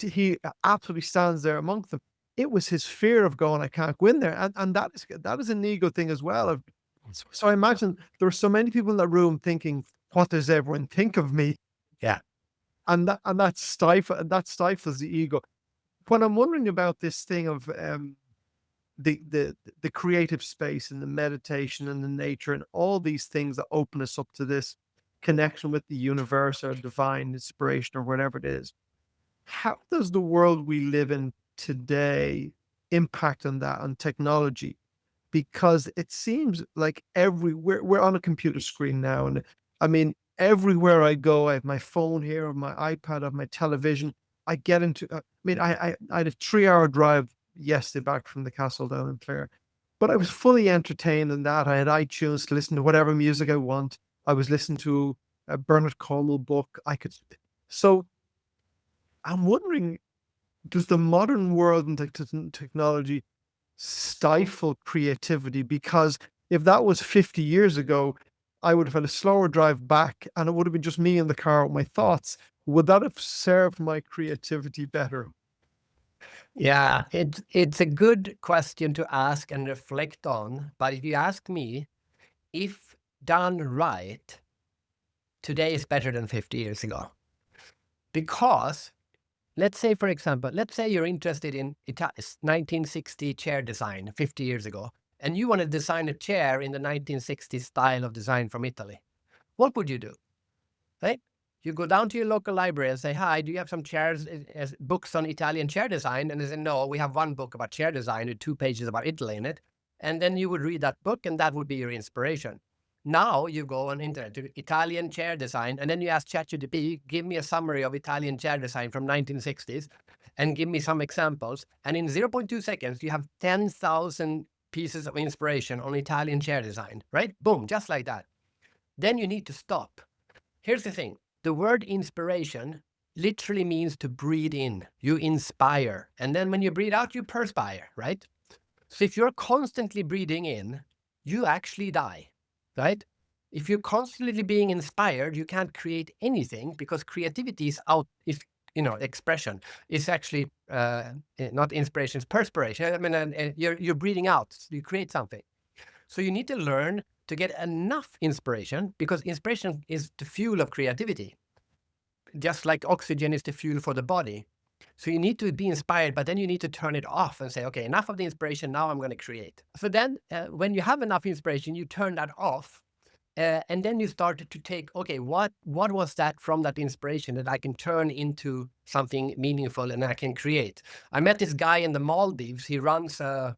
B: he absolutely stands there amongst them, it was his fear of going, I can't go in there. And that is an ego thing as well. So I imagine there are so many people in that room thinking, what does everyone think of me?
A: Yeah.
B: And that stifles the ego. When I'm wondering about this thing of the creative space and the meditation and the nature and all these things that open us up to this connection with the universe or divine inspiration or whatever it is, how does the world we live in today impact on that, on technology? Because it seems like we're on a computer screen now. And I mean, everywhere I go, I have my phone here, or my iPad, I have my television. I get into, I had a 3 hour drive yesterday back from the castle down in Clare, but I was fully entertained in that. I had iTunes to listen to whatever music I want. I was listening to a Bernard Cornwell book. So I'm wondering, does the modern world and technology stifle creativity? Because if that was 50 years ago, I would have had a slower drive back and it would have been just me in the car with my thoughts. Would that have served my creativity better?
A: Yeah, it's a good question to ask and reflect on. But if you ask me, if done right, today is better than 50 years ago. Because let's say, for example, let's say you're interested in 1960 chair design 50 years ago, and you want to design a chair in the 1960s style of design from Italy. What would you do? Right? You go down to your local library and say, hi, do you have some chairs, books on Italian chair design? And they say, no, we have one book about chair design with 2 pages about Italy in it. And then you would read that book and that would be your inspiration. Now you go on internet to Italian chair design, and then you ask ChatGPT, give me a summary of Italian chair design from 1960s and give me some examples. And in 0.2 seconds, you have 10,000 pieces of inspiration on Italian chair design, right? Boom, just like that. Then you need to stop. Here's the thing. The word inspiration literally means to breathe in. You inspire. And then when you breathe out, you perspire, right? So if you're constantly breathing in, you actually die, right? If you're constantly being inspired, you can't create anything because creativity is expression. It's actually not inspiration, it's perspiration. I mean, you're breathing out, you create something. So you need to learn to get enough inspiration, because inspiration is the fuel of creativity, just like oxygen is the fuel for the body. So you need to be inspired, but then you need to turn it off and say, okay, enough of the inspiration, now I'm going to create. So then when you have enough inspiration, you turn that off And then you started to take, okay, what was that from that inspiration that I can turn into something meaningful and I can create? I met this guy in the Maldives. He runs a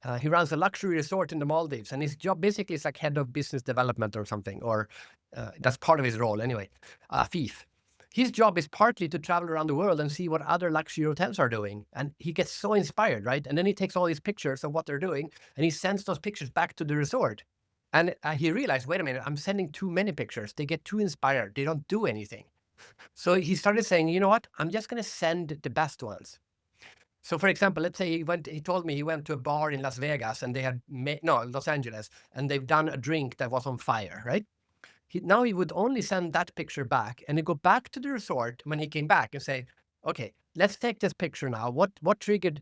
A: luxury resort in the Maldives, and his job basically is like head of business development or something, or that's part of his role anyway, thief. His job is partly to travel around the world and see what other luxury hotels are doing. And he gets so inspired, right? And then he takes all these pictures of what they're doing and he sends those pictures back to the resort. And he realized, wait a minute, I'm sending too many pictures. They get too inspired. They don't do anything. So he started saying, you know what? I'm just going to send the best ones. So, for example, let's say he told me he went to a bar in Las Vegas and they had, Los Angeles, and they've done a drink that was on fire, right? Now he would only send that picture back and he'd go back to the resort when he came back and say, okay, let's take this picture now. What triggered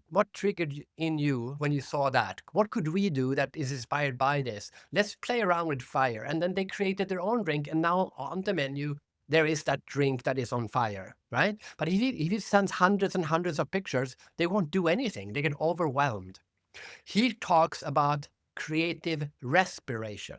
A: in you when you saw that? What could we do that is inspired by this? Let's play around with fire. And then they created their own drink. And now on the menu, there is that drink that is on fire, right? But if he sends hundreds and hundreds of pictures, they won't do anything. They get overwhelmed. He talks about creative respiration.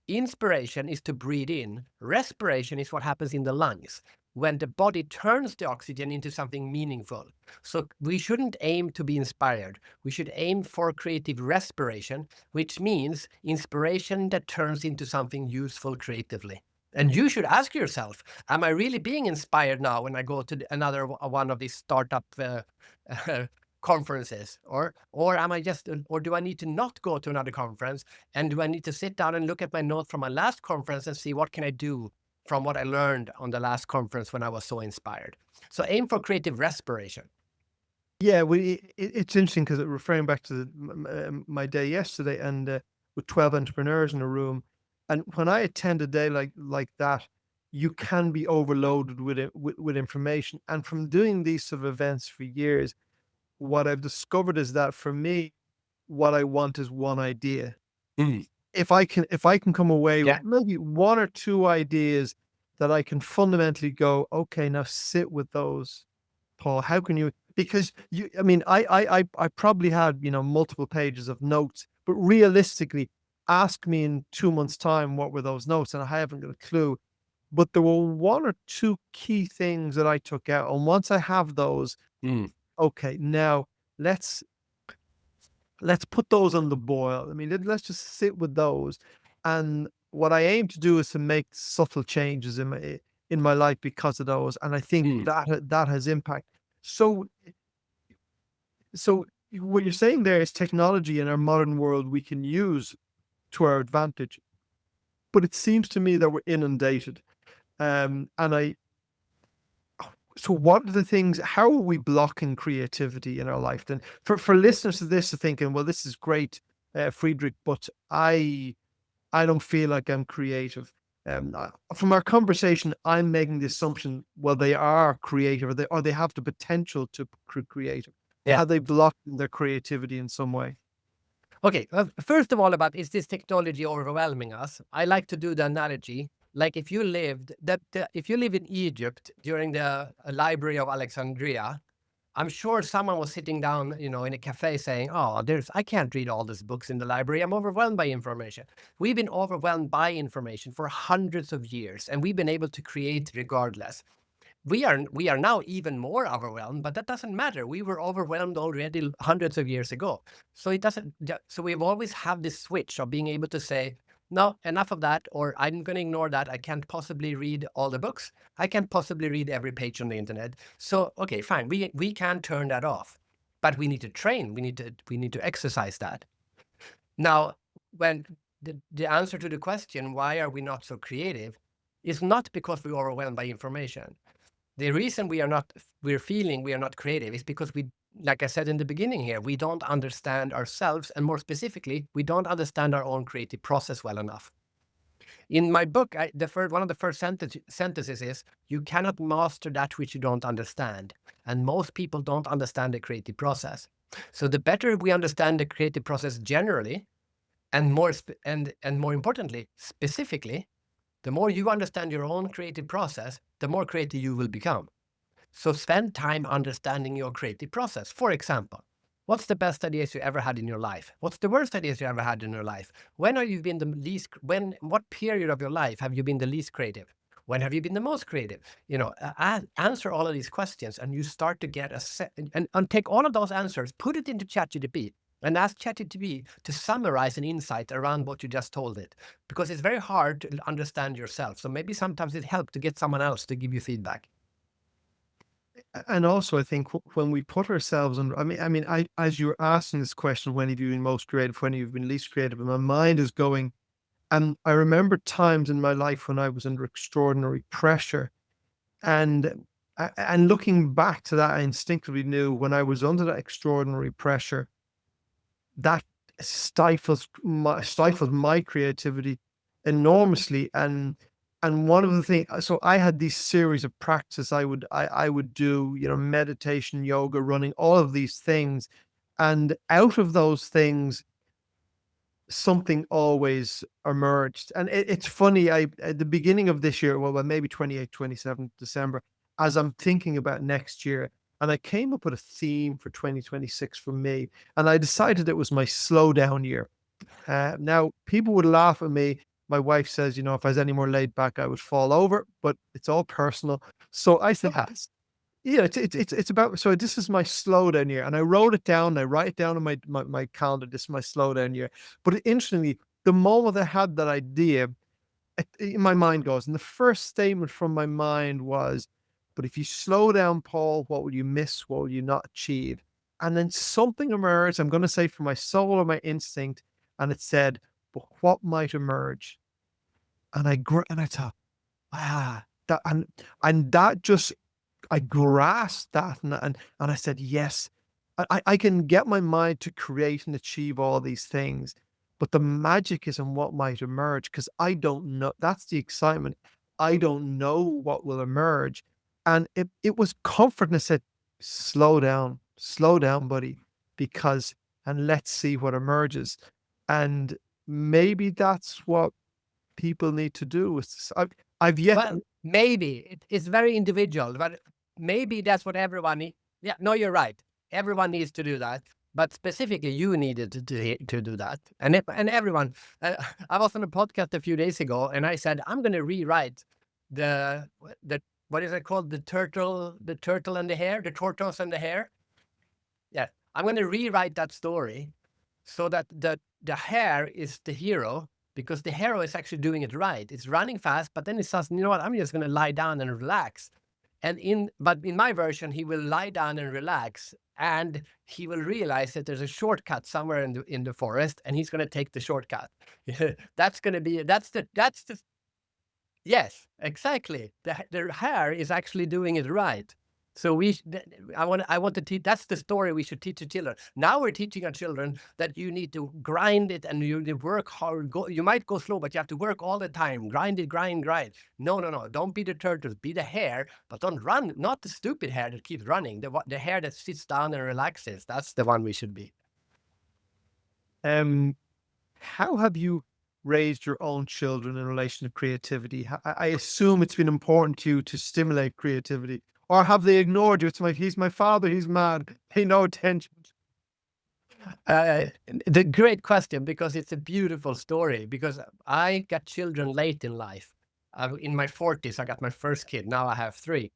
A: Inspiration is to breathe in. Respiration is what happens in the lungs when the body turns the oxygen into something meaningful. So we shouldn't aim to be inspired. We should aim for creative respiration, which means inspiration that turns into something useful creatively. And you should ask yourself, am I really being inspired now when I go to another one of these startup conferences, or am I just, or do I need to not go to another conference, and do I need to sit down and look at my notes from my last conference and see what can I do from what I learned on the last conference when I was so inspired? So aim for creative respiration.
B: Yeah, it's interesting because referring back to my day yesterday and with 12 entrepreneurs in a room, and when I attend a day like that, you can be overloaded with information. And from doing these sort of events for years, what I've discovered is that for me, what I want is one idea.
A: Mm.
B: If I can come away
A: Yeah.
B: with maybe one or two ideas that I can fundamentally go, okay, now sit with those, Paul. How can you? Because I mean, I probably had multiple pages of notes, but realistically, ask me in 2 months' time what were those notes, and I haven't got a clue. But there were one or two key things that I took out, and once I have those, okay, now let's put those on the boil. I mean, let's just sit with those. And what I aim to do is to make subtle changes in my life because of those. And I think that has impact. So what you're saying there is technology in our modern world we can use to our advantage. But it seems to me that we're inundated. So what are the things, how are we blocking creativity in our life? Then for listeners to this are thinking, well, this is great, Fredrik, but I don't feel like I'm creative. From our conversation, I'm making the assumption, well, they are creative, or they have the potential to creative.
A: Yeah.
B: Have they blocked their creativity in some way?
A: Okay, first of all, about is this technology overwhelming us? I like to do the analogy, like if you live in Egypt during the Library of Alexandria, I'm sure someone was sitting down, in a cafe saying, "Oh, I can't read all these books in the library. I'm overwhelmed by information." We've been overwhelmed by information for hundreds of years, and we've been able to create regardless. We are now even more overwhelmed, but that doesn't matter. We were overwhelmed already hundreds of years ago. So it doesn't. So we've always had this switch of being able to say, no, enough of that, or I'm going to ignore that. I can't possibly read all the books. I can't possibly read every page on the internet. So okay, fine. We can turn that off, but we need to train. We need to exercise that. Now, when the answer to the question, why are we not so creative, is not because we're overwhelmed by information. The reason we're feeling we are not creative is because we, like I said in the beginning here, we don't understand ourselves, and more specifically, we don't understand our own creative process well enough. In my book, one of the first sentences is, you cannot master that which you don't understand. And most people don't understand the creative process. So the better we understand the creative process generally, and more importantly, specifically, the more you understand your own creative process, the more creative you will become. So spend time understanding your creative process. For example, What's the best ideas you ever had in your life? What's the worst ideas you ever had in your life? When have you been the least, what period of your life have you been the least creative? When have you been the most creative? Answer all of these questions and you start to get a set, and take all of those answers, put it into ChatGPT and ask ChatGPT to summarize an insight around what you just told it, because it's very hard to understand yourself. So maybe sometimes it helps to get someone else to give you feedback.
B: And also, I think when we put ourselves on, I as you were asking this question, when have you been most creative, when you've been least creative, and my mind is going, and I remember times in my life when I was under extraordinary pressure, and and looking back to that, I instinctively knew when I was under that extraordinary pressure, that stifled my creativity enormously. And one of the things, so I had these series of practice I would do, meditation, yoga, running, all of these things. And out of those things, something always emerged. And it's funny, at the beginning of this year, well, maybe 28th, 27th December, as I'm thinking about next year, and I came up with a theme for 2026 for me, and I decided it was my slow down year. Now, people would laugh at me. My wife says, if I was any more laid back, I would fall over, but it's all personal. So I said, yeah, it's about, so this is my slowdown year. And I wrote it down. I write it down on my calendar. This is my slowdown year. But interestingly, the moment I had that idea, in my mind goes, and the first statement from my mind was, but if you slow down, Paul, what will you miss? What will you not achieve? And then something emerged, I'm going to say from my soul or my instinct, and it said, but what might emerge? And I thought, that, and that just, I grasped that, and I said, yes, I can get my mind to create and achieve all these things, but the magic is in what might emerge, because I don't know. That's the excitement. I don't know what will emerge. And it was comfort, and I said, slow down, buddy, because, and let's see what emerges. And maybe that's what people need to do. I've yet,
A: Well, maybe it's very individual, but maybe that's what everyone needs. Yeah, no, you're right. Everyone needs to do that, but specifically you needed to do that. And everyone. I was on a podcast a few days ago, and I said I'm going to rewrite the what is it called? The turtle and the hare, the tortoise and the hare. Yeah, I'm going to rewrite that story so that the hare is the hero, because the hero is actually doing it right. It's running fast, but then it says, you know what, I'm just going to lie down and relax. But in my version, he will lie down and relax, and he will realize that there's a shortcut somewhere in the forest, and he's going to take the shortcut. That's the yes, exactly. The hare is actually doing it right. So I want to teach. That's the story we should teach the children. Now we're teaching our children that you need to grind it and you work hard. You might go slow, but you have to work all the time. Grind it, grind. No. Don't be the turtle. Be the hare, but don't run. Not the stupid hare that keeps running. The hare that sits down and relaxes. That's the one we should be.
B: how have you raised your own children in relation to creativity? I assume it's been important to you to stimulate creativity, or have they ignored you? It's like, he's my father, he's mad, pay no attention.
A: The great question, because it's a beautiful story. Because I got children late in life. In my 40s, I got my first kid. Now I have 3.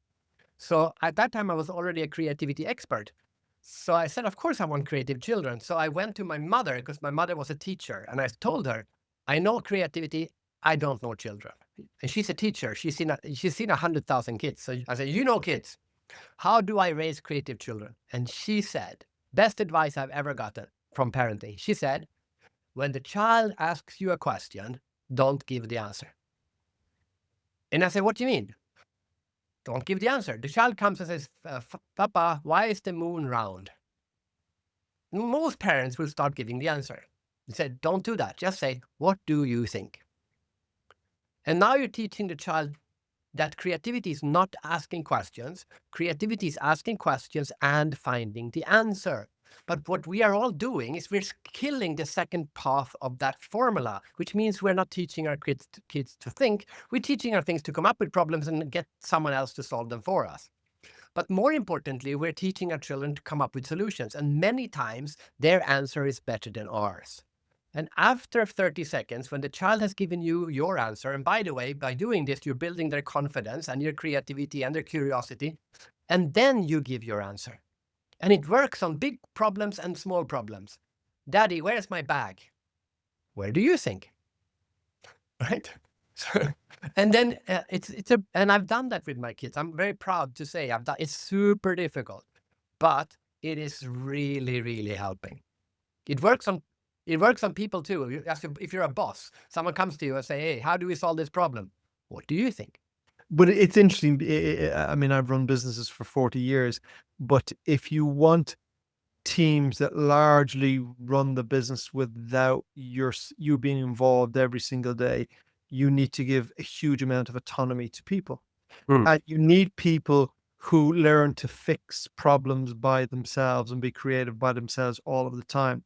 A: So at that time, I was already a creativity expert. So I said, of course, I want creative children. So I went to my mother, because my mother was a teacher, and I told her, I know creativity, I don't know children. And she's a teacher. She's seen 100,000 kids. So I said, you know kids. How do I raise creative children? And she said, best advice I've ever gotten from parenting. She said, when the child asks you a question, don't give the answer. And I said, what do you mean? Don't give the answer. The child comes and says, Papa, why is the moon round? Most parents will start giving the answer. They said, don't do that. Just say, what do you think? And now you're teaching the child that creativity is not asking questions. Creativity is asking questions and finding the answer. But what we are all doing is we're killing the second path of that formula, which means we're not teaching our kids to think. We're teaching our things to come up with problems and get someone else to solve them for us. But more importantly, we're teaching our children to come up with solutions. And many times their answer is better than ours. And after 30 seconds, when the child has given you your answer, and by the way, by doing this, you're building their confidence and their creativity and their curiosity, and then you give your answer. And it works on big problems and small problems. Daddy, where's my bag? Where do you think? Right? And then and I've done that with my kids. I'm very proud to say I've done. It's super difficult, but it is really, really helping. It works on people too. If you're a boss, someone comes to you and say, "Hey, how do we solve this problem? What do you think?"
B: But it's interesting. I mean, I've run businesses for 40 years, but if you want teams that largely run the business without you being involved every single day, you need to give a huge amount of autonomy to people. And you need people who learn to fix problems by themselves and be creative by themselves all of the time.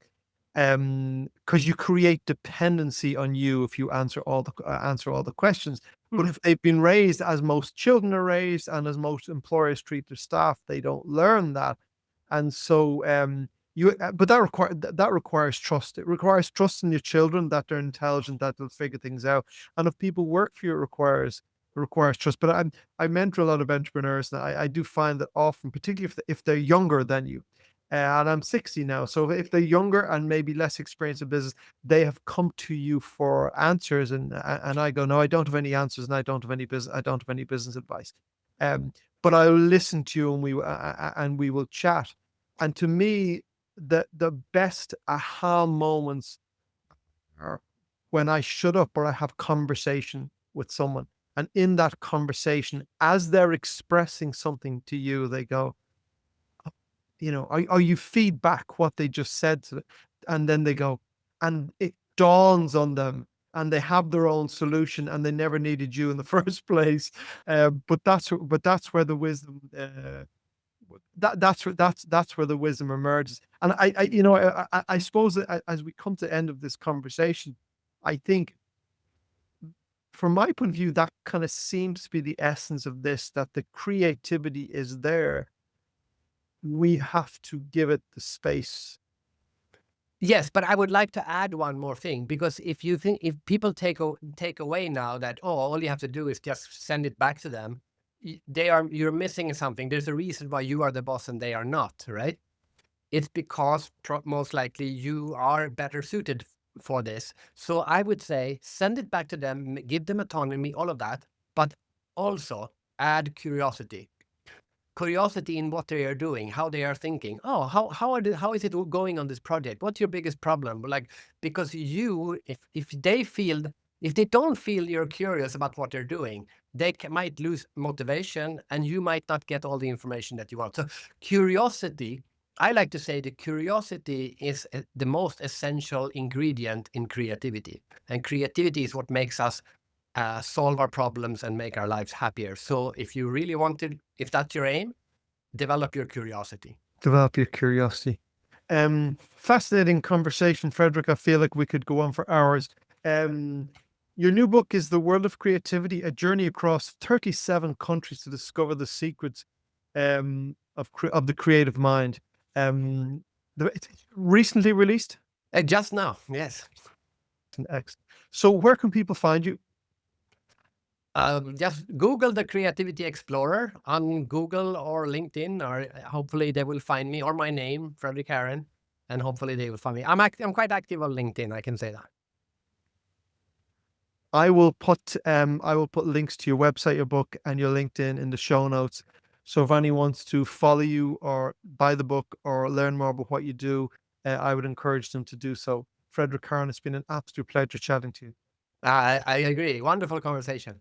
B: Because you create dependency on you if you answer all the questions. But if they've been raised as most children are raised and as most employers treat their staff, they don't learn that. And so but that requires trust. It requires trust in your children that they're intelligent, that they'll figure things out. And if people work for you, it requires trust. But I mentor a lot of entrepreneurs, and I do find that often, particularly if they're younger than you, and I'm 60 now, so if they're younger and maybe less experienced in business, they have come to you for answers, and I go, no, I don't have any answers, and I don't have any business advice. But I'll listen to you, and we will chat. And to me, the best aha moments are when I shut up or I have conversation with someone, and in that conversation, as they're expressing something to you, they go, or you feed back what they just said to them, and then they go, and it dawns on them, and they have their own solution, and they never needed you in the first place. But that's where the wisdom. That's where the wisdom emerges. And I suppose as we come to the end of this conversation, I think, from my point of view, that kind of seems to be the essence of this, that the creativity is there. We have to give it the space.
A: Yes, but I would like to add one more thing, because if people take away now that, all you have to do is just send it back to them, you're missing something. There's a reason why you are the boss and they are not, right? It's because most likely you are better suited for this. So I would say send it back to them, give them autonomy, all of that, but also add curiosity. Curiosity in what they are doing, how they are thinking. Oh, how is it going on this project? What's your biggest problem? Because if they don't feel you're curious about what they're doing, they might lose motivation, and you might not get all the information that you want. So curiosity, I like to say that curiosity is the most essential ingredient in creativity, and creativity is what makes us solve our problems and make our lives happier. So if you really if that's your aim, develop your curiosity.
B: Develop your curiosity. Fascinating conversation, Fredrik. I feel like we could go on for hours. Your new book is The World of Creativity, a journey across 37 countries to discover the secrets of the creative mind. It's recently released?
A: Just now, yes.
B: Excellent. So where can people find you?
A: Just Google the Creativity Explorer on Google or LinkedIn, or hopefully they will find me, or my name, Fredrik Haren, and hopefully they will find me. I'm quite active on LinkedIn, I can say that.
B: I will put links to your website, your book, and your LinkedIn in the show notes. So if anyone wants to follow you or buy the book or learn more about what you do, I would encourage them to do so. Fredrik Haren, it's been an absolute pleasure chatting to you.
A: I agree. Wonderful conversation.